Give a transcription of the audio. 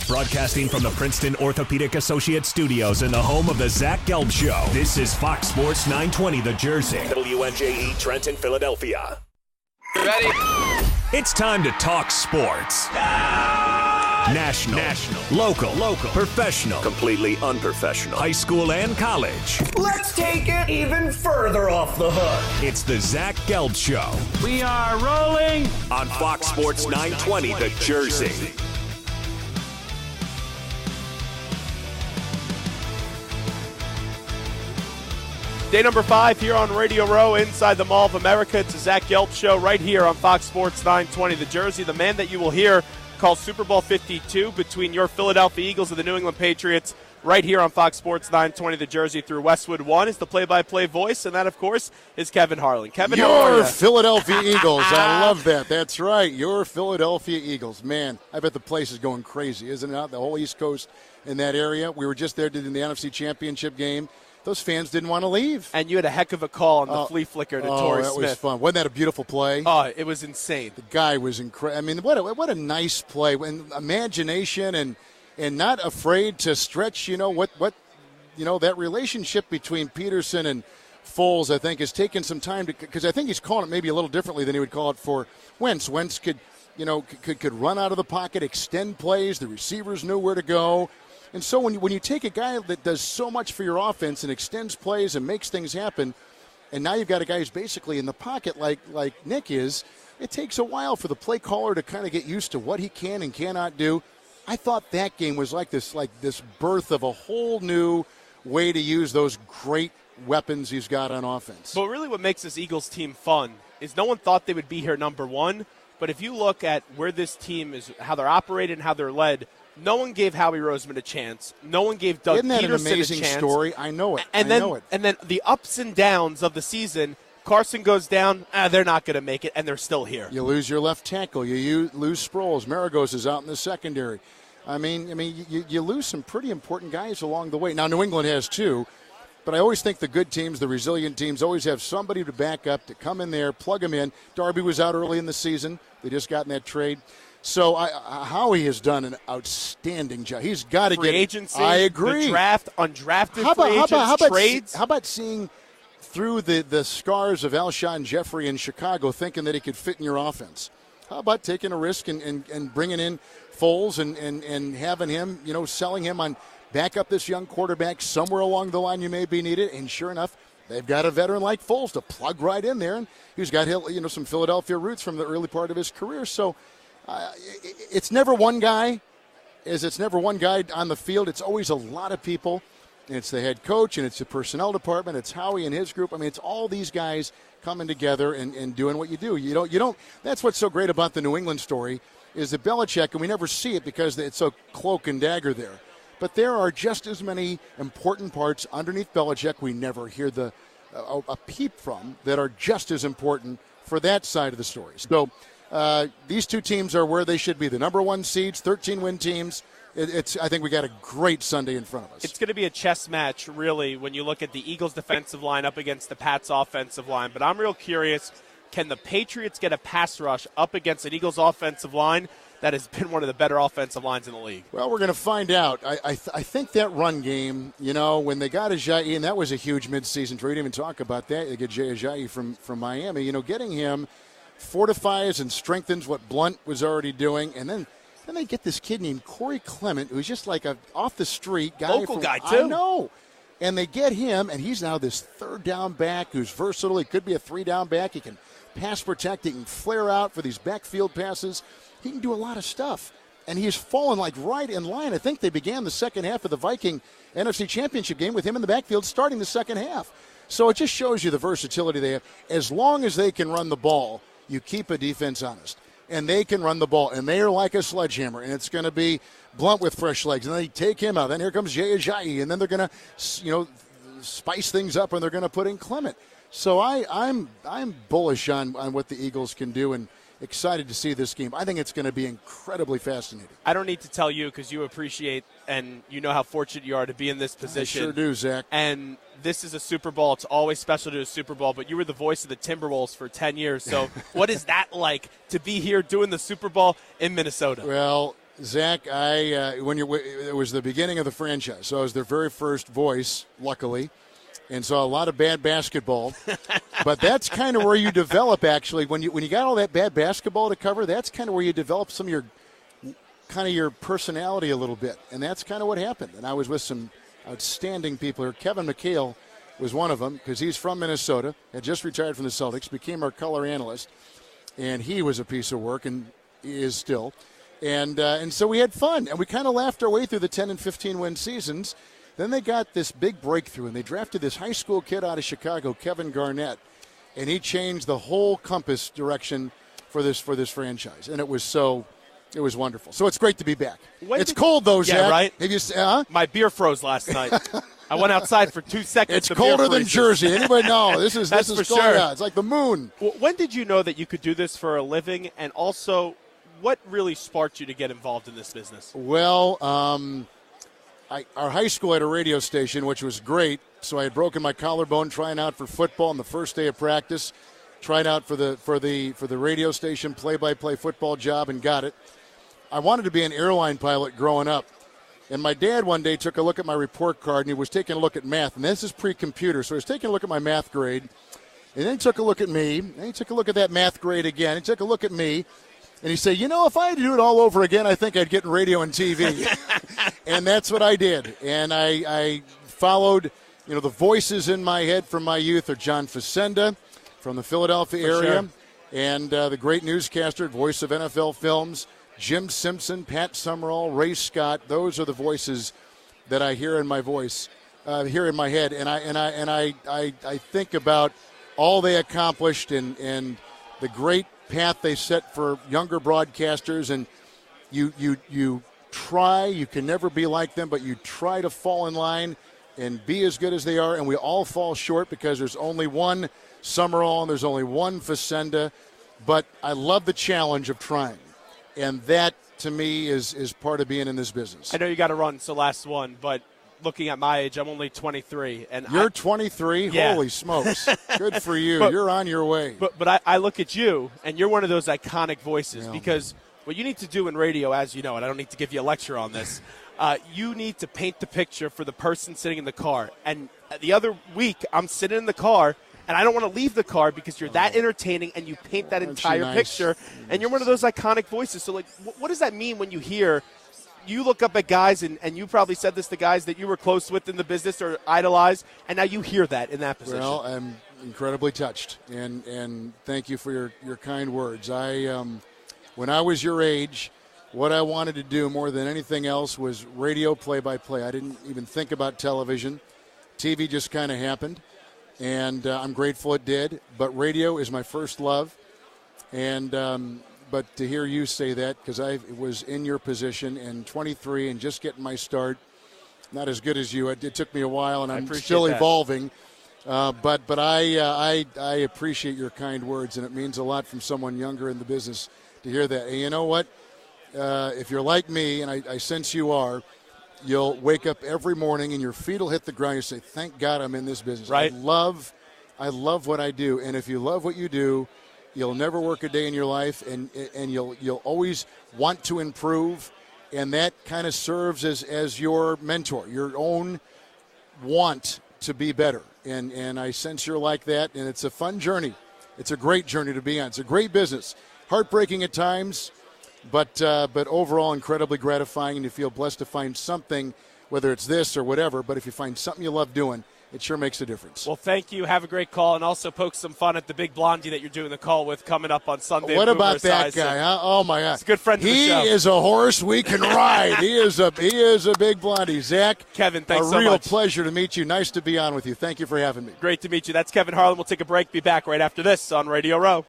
Broadcasting from the Princeton Orthopedic Associates studios in the home of the Zach Gelb Show. This is Fox Sports 920 The Jersey. WNJE Trenton, Philadelphia. Ready? It's time to talk sports. National, local, professional, completely unprofessional, high school and college. Let's take it even further off the hook. It's the Zach Gelb Show. We are rolling On Fox Sports 920 The Jersey. Day number 5 here on Radio Row inside the Mall of America. It's a Zach Gelb Show right here on Fox Sports 920 The Jersey. The man that you will hear call Super Bowl 52 between your Philadelphia Eagles and the New England Patriots right here on Fox Sports 920 The Jersey through Westwood One is the play-by-play voice, and that, of course, is Kevin Harlan. Kevin, how are you? Your Philadelphia Eagles. I love that. That's right. Your Philadelphia Eagles. Man, I bet the place is going crazy, isn't it? The whole East Coast in that area. We were just there in the NFC Championship game. Those fans didn't want to leave. And you had a heck of a call on the flea flicker to Torrey Smith. That was fun. Wasn't that a beautiful play? Oh, it was insane. The guy was incredible. I mean, what a nice play. And imagination and not afraid to stretch, that relationship between Peterson and Foles, I think, has taken some time because I think he's calling it maybe a little differently than he would call it for Wentz. Wentz could run out of the pocket, extend plays. The receivers knew where to go. And so when you take a guy that does so much for your offense and extends plays and makes things happen, and now you've got a guy who's basically in the pocket like Nick is, it takes a while for the play caller to kind of get used to what he can and cannot do. I thought that game was like this birth of a whole new way to use those great weapons he's got on offense. But really what makes this Eagles team fun is no one thought they would be here number one, but if you look at where this team is, how they're operated and how they're led, no one gave Howie Roseman a chance. No one gave Doug Peterson a chance. Isn't that an amazing story? I know it. And then the ups and downs of the season, Carson goes down, they're not going to make it, and they're still here. You lose your left tackle. You lose Sproles. Maragos is out in the secondary. I mean, you lose some pretty important guys along the way. Now, New England has too, but I always think the good teams, the resilient teams, always have somebody to back up, to come in there, plug them in. Darby was out early in the season. They just got in that trade. So Howie has done an outstanding job. He's got to free get agency. I agree. The draft, undrafted free agents, trades. How about seeing through the scars of Alshon Jeffrey in Chicago, thinking that he could fit in your offense? How about taking a risk and bringing in Foles and having him, selling him on back up this young quarterback somewhere along the line you may be needed. And sure enough, they've got a veteran like Foles to plug right in there, and he's got some Philadelphia roots from the early part of his career. So. It's never one guy. It's never one guy on the field. It's always a lot of people. And it's the head coach, and it's the personnel department. It's Howie and his group. I mean, it's all these guys coming together and doing what you do. You don't. That's what's so great about the New England story is that Belichick, and we never see it because it's so cloak and dagger there. But there are just as many important parts underneath Belichick we never hear a peep from that are just as important for that side of the story. So. These two teams are where they should be. The number one seeds, 13-win teams. I think we got a great Sunday in front of us. It's going to be a chess match, really, when you look at the Eagles' defensive line up against the Pats' offensive line. But I'm real curious, can the Patriots get a pass rush up against an Eagles' offensive line that has been one of the better offensive lines in the league? Well, we're going to find out. I think that run game, when they got Ajayi, and that was a huge midseason trade. We didn't even talk about that. They get Jay Ajayi from Miami. Getting him fortifies and strengthens what Blunt was already doing, and then they get this kid named Corey Clement, who's just like a off the street guy, local guy too. I know, and they get him, and he's now this third down back who's versatile. He could be a 3-down back. He can pass protect. He can flare out for these backfield passes. He can do a lot of stuff, and he's fallen like right in line. I think they began the second half of the Viking NFC Championship game with him in the backfield starting the second half. So it just shows you the versatility they have. As long as they can run the ball, you keep a defense honest. And they can run the ball. And they are like a sledgehammer. And it's going to be Blunt with fresh legs. And they take him out. Then here comes Jay Ajayi. And then they're going to, spice things up, and they're going to put in Clement. So I'm bullish on what the Eagles can do and excited to see this game. I think it's going to be incredibly fascinating. I don't need to tell you because you appreciate and you know how fortunate you are to be in this position. I sure do, Zach. And this is a Super Bowl. It's always special to a Super Bowl, but you were the voice of the Timberwolves for 10 years. So what is that like to be here doing the Super Bowl in Minnesota? Well, Zach, it was the beginning of the franchise, so I was their very first voice, luckily, and saw a lot of bad basketball. But that's kind of where you develop, actually, when you got all that bad basketball to cover. That's kind of where you develop some of your personality a little bit, and that's kind of what happened. And I was with some outstanding people here. Kevin McHale was one of them because he's from Minnesota, had just retired from the Celtics, became our color analyst, and he was a piece of work and he is still. And so we had fun, and we kind of laughed our way through the 10 and 15 win seasons. Then they got this big breakthrough, and they drafted this high school kid out of Chicago, Kevin Garnett, and he changed the whole compass direction for this franchise. And it was wonderful. So it's great to be back. It's cold though, Zach. Yeah, right. Have you? My beer froze last night. I went outside for 2 seconds. It's colder than Jersey. Anybody know? This is That's this for is cold. sure. Yeah, it's like the moon. Well, when did you know that you could do this for a living, and also, what really sparked you to get involved in this business? Well, our high school had a radio station, which was great. So I had broken my collarbone trying out for football on the first day of practice. Tried out for the radio station play-by-play football job and got it. I wanted to be an airline pilot growing up. And my dad one day took a look at my report card, and he was taking a look at math. And this is pre-computer, so he was taking a look at my math grade. And then he took a look at me. And he took a look at that math grade again. He took a look at me. And he said, if I had to do it all over again, I think I'd get in radio and TV. And that's what I did. And I followed, the voices in my head from my youth are John Facenda from the Philadelphia area. Sure. And the great newscaster, voice of NFL films, Jim Simpson, Pat Summerall, Ray Scott. Those are the voices that I hear in my voice, hear in my head. And I think about all they accomplished and the great path they set for younger broadcasters, and you try, you can never be like them, but you try to fall in line and be as good as they are, and we all fall short because there's only one Summerall and there's only one Facenda, but I love the challenge of trying, and that to me is part of being in this business. I know you got to run, so last one, but looking at my age, I'm only 23. And You're 23? Yeah. Holy smokes. Good for you. You're on your way. But I look at you, and you're one of those iconic voices because what you need to do in radio, as you know, and I don't need to give you a lecture on this, you need to paint the picture for the person sitting in the car. And the other week, I'm sitting in the car, and I don't want to leave the car because you're that entertaining, and you paint that entire picture, and you're one of those iconic voices. So, what does that mean when you hear – you look up at guys, and you probably said this to guys that you were close with in the business or idolized, and now you hear that in that position? Well, I'm incredibly touched, and thank you for your kind words. When I was your age, what I wanted to do more than anything else was radio play-by-play. I didn't even think about television. TV just kind of happened, and I'm grateful it did. But radio is my first love, and but to hear you say that, because I was in your position and 23 and just getting my start, not as good as you. It took me a while, and I'm still evolving. But I appreciate your kind words, and it means a lot from someone younger in the business to hear that. And you know what? If you're like me, and I sense you are, you'll wake up every morning and your feet will hit the ground. You say, "Thank God I'm in this business." Right. I love what I do, and if you love what you do, you'll never work a day in your life, and you'll always want to improve, and that kind of serves as your mentor, your own want to be better. And I sense you're like that, and it's a fun journey. It's a great journey to be on. It's a great business. Heartbreaking at times, but overall incredibly gratifying, and you feel blessed to find something, whether it's this or whatever, but if you find something you love doing, it sure makes a difference. Well, thank you. Have a great call, and also poke some fun at the big blondie that you're doing the call with coming up on Sunday. What about that guy? Huh? Oh my God, he's a good friend of the show. He is a horse we can ride. He is a big blondie. Zach, Kevin, thanks so much. A real pleasure to meet you. Nice to be on with you. Thank you for having me. Great to meet you. That's Kevin Harlan. We'll take a break. Be back right after this on Radio Row.